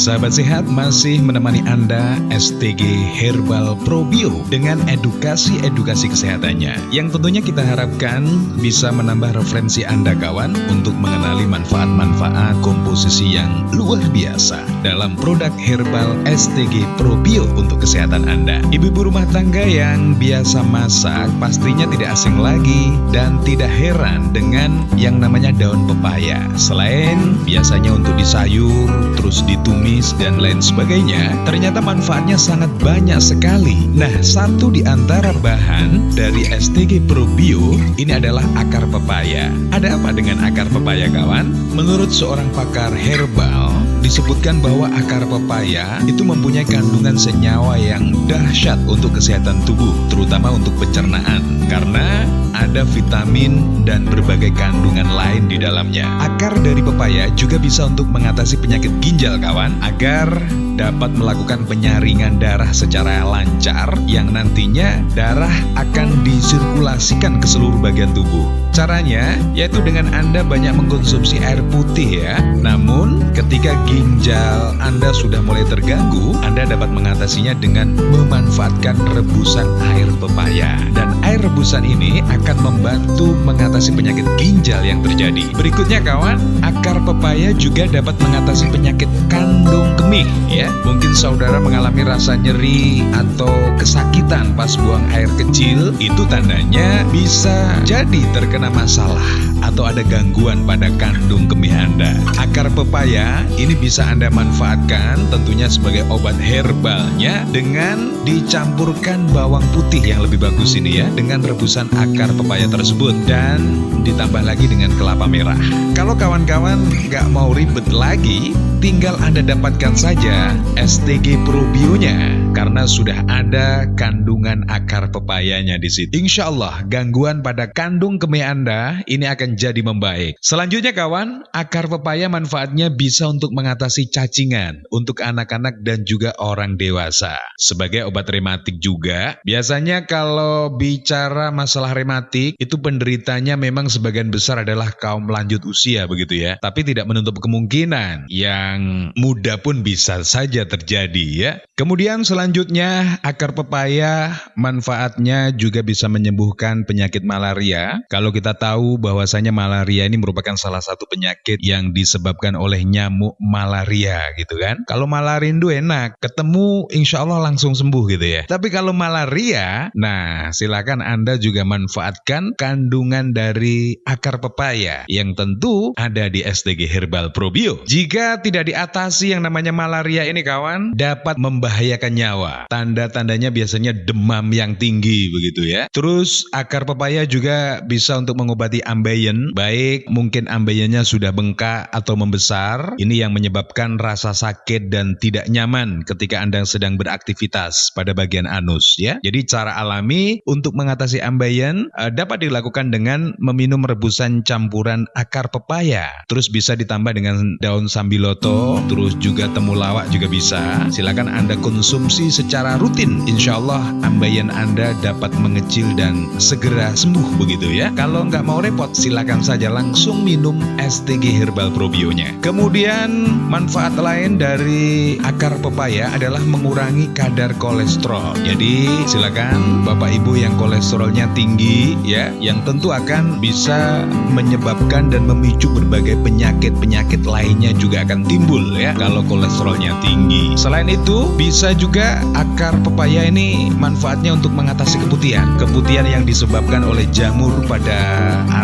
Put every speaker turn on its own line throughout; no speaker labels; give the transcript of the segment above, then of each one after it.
Sahabat sehat, masih menemani Anda STG Herbal Probio dengan edukasi kesehatannya, yang tentunya kita harapkan bisa menambah referensi Anda kawan untuk mengenali manfaat-manfaat komposisi yang luar biasa dalam produk herbal STG Probio untuk kesehatan Anda. Ibu-ibu rumah tangga yang biasa masak pastinya tidak asing lagi dan tidak heran dengan yang namanya daun pepaya. Selain biasanya untuk disayur, terus ditumis dan lain sebagainya, ternyata manfaatnya sangat banyak sekali. Nah, satu di antara bahan dari STG Probio ini adalah akar pepaya. Ada apa dengan akar pepaya kawan? Menurut seorang pakar herbal, disebutkan bahwa akar pepaya itu mempunyai kandungan senyawa yang dahsyat untuk kesehatan tubuh, terutama untuk pencernaan, karena ada vitamin dan berbagai kandungan lain di dalamnya. Akar dari pepaya juga bisa untuk mengatasi penyakit ginjal kawan, agar dapat melakukan penyaringan darah secara lancar, yang nantinya darah akan disirkulasikan ke seluruh bagian tubuh. Caranya yaitu dengan Anda banyak mengkonsumsi air putih ya. Namun ketika ginjal Anda sudah mulai terganggu, Anda dapat mengatasinya dengan memanfaatkan rebusan air pepaya. Dan air rebusan ini akan membantu mengatasi penyakit ginjal yang terjadi. Berikutnya kawan, akar pepaya juga dapat mengatasi penyakit kandung kemih ya. Mungkin saudara mengalami rasa nyeri atau kesakitan pas buang air kecil, itu tandanya bisa jadi terkena masalah atau ada gangguan pada kandung kemih Anda. Akar pepaya ini bisa Anda manfaatkan tentunya sebagai obat herbalnya dengan dicampurkan bawang putih yang lebih bagus ini ya, dengan rebusan akar pepaya tersebut dan ditambah lagi dengan kelapa merah. Kalau kawan-kawan nggak mau ribet lagi, tinggal Anda dapatkan saja STG Probionya karena sudah ada kandungan akar pepayanya di situ. Insya Allah gangguan pada kandung kemih Anda ini akan jadi membaik. Selanjutnya kawan, akar pepaya manfaatnya bisa untuk mengatasi cacingan untuk anak-anak dan juga orang dewasa. Sebagai obat rematik juga, biasanya kalau bicara masalah rematik itu penderitanya memang sebagian besar adalah kaum lanjut usia begitu ya. Tapi tidak menutup kemungkinan yang muda pun bisa saja terjadi ya. Kemudian selanjutnya, akar pepaya manfaatnya juga bisa menyembuhkan penyakit malaria. Kalau kita tahu bahwasanya malaria ini merupakan salah satu penyakit yang disebabkan oleh nyamuk malaria gitu kan. Kalau malarindu enak, ketemu insya Allah langsung sembuh gitu ya. Tapi kalau malaria, nah silakan Anda juga manfaatkan kandungan dari akar pepaya yang tentu ada di STG Herbal Probio. Jika tidak diatasi yang namanya malaria ini kawan, dapat membahayakan nyawa. Tanda-tandanya biasanya demam yang tinggi begitu ya. Terus akar pepaya juga bisa untuk mengobati ambeien, baik mungkin ambeiennya sudah bengkak atau membesar. Ini yang menyebabkan rasa sakit dan tidak nyaman ketika Anda sedang beraktivitas pada bagian anus ya. Jadi cara alami untuk mengatasi ambeien dapat dilakukan dengan meminum rebusan campuran akar pepaya. Terus bisa ditambah dengan daun sambiloto, terus juga temulawak juga bisa. Silakan Anda konsumsi secara rutin. Insya Allah ambeien Anda dapat mengecil dan segera sembuh begitu ya. Kalau nggak mau repot, silakan saja langsung minum STG Herbal Probionya. Kemudian manfaat lain dari akar pepaya adalah mengurangi kadar kolesterol. Jadi silakan Bapak Ibu yang kolesterolnya tinggi ya, yang tentu akan bisa menyebabkan dan memicu berbagai penyakit lainnya juga akan timbul ya kalau kolesterolnya tinggi. Selain itu bisa juga akar pepaya ini manfaatnya untuk mengatasi keputihan. Keputihan yang disebabkan oleh jamur pada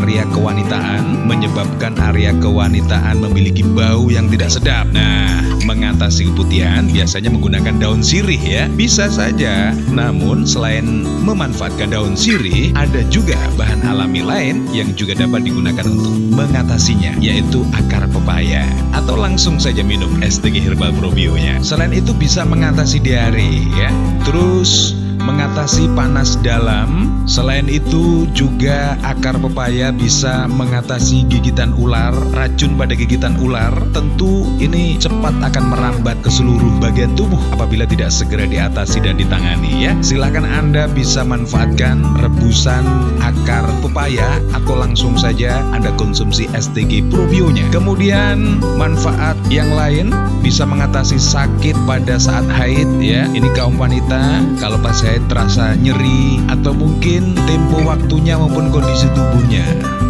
area kewanitaan menyebabkan area kewanitaan memiliki bau yang tidak sedap. Nah, mengatasi keputihan biasanya menggunakan daun sirih ya. Bisa saja. Namun selain memanfaatkan daun sirih, ada juga bahan alami lain yang juga dapat digunakan untuk mengatasinya, yaitu akar pepaya. Atau langsung saja minum STG Herbal Probionya. Selain itu bisa mengatasi diare ya. Terus mengatasi panas dalam. Selain itu juga akar pepaya bisa mengatasi gigitan ular, racun pada gigitan ular. Tentu ini cepat akan merambat ke seluruh bagian tubuh apabila tidak segera diatasi dan ditangani ya. Silahkan Anda bisa manfaatkan rebusan akar pepaya atau langsung saja Anda konsumsi STG Probionya. Kemudian manfaat yang lain bisa mengatasi sakit pada saat haid ya. Ini kaum wanita kalau pas haid terasa nyeri atau mungkin tempo waktunya maupun kondisi tubuhnya.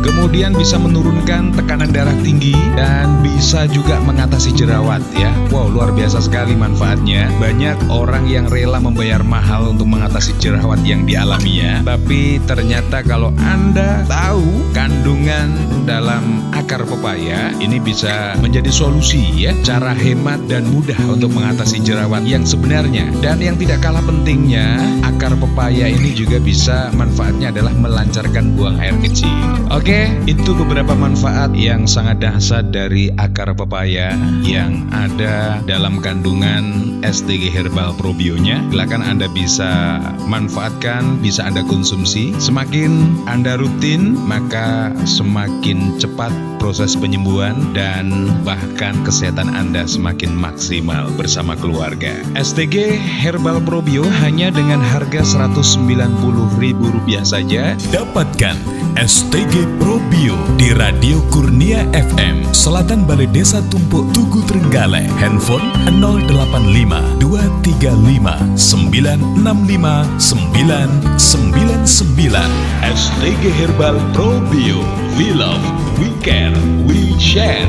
Kemudian bisa menurunkan tekanan darah tinggi dan bisa juga mengatasi jerawat ya. Wow, luar biasa sekali manfaatnya. Banyak orang yang rela membayar mahal untuk mengatasi jerawat yang dialaminya. Tapi ternyata kalau Anda tahu kandungan dalam akar pepaya, ini bisa menjadi solusi ya. Cara hemat dan mudah untuk mengatasi jerawat yang sebenarnya. Dan yang tidak kalah pentingnya, akar pepaya ini juga bisa manfaatnya adalah melancarkan buang air kecil. Oke, itu beberapa manfaat yang sangat dahsyat dari akar pepaya yang ada dalam kandungan STG Herbal Probionya. Silakan Anda bisa manfaatkan, bisa Anda konsumsi. Semakin Anda rutin, maka semakin cepat proses penyembuhan dan bahkan kesehatan Anda semakin maksimal bersama keluarga. STG Herbal Probio hanya dengan harga Rp190.000 saja.
Dapatkan STG Probio di Radio Kurnia FM, Selatan Balai Desa Tumpuk Tugu Trenggalek. Handphone 085 235 965 999.
STG Herbal Probio. We love, we care, we share.